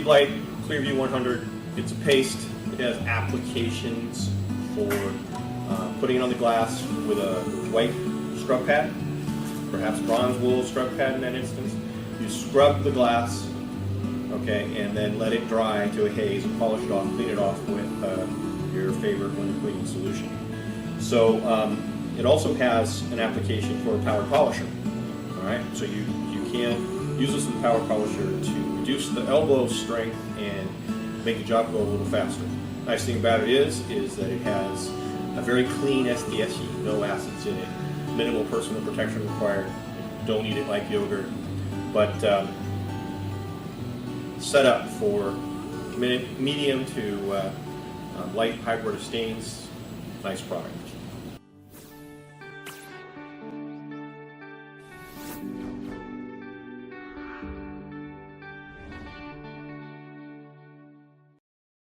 Light ClearView 100. It's a paste. It has applications for putting it on the glass with a white scrub pad, perhaps bronze wool scrub pad in that instance. You scrub the glass, okay, and then let it dry to a haze and polish it off, clean it off with your favorite window cleaning solution. So it also has an application for a power polisher. All right, so you can use this with a power polisher to reduce the elbow strength and make the job go a little faster. Nice thing about it is that it has a very clean SDSE, no acids in it, minimal personal protection required. Don't eat it like yogurt, but set up for medium to light HardWater stains. Nice product.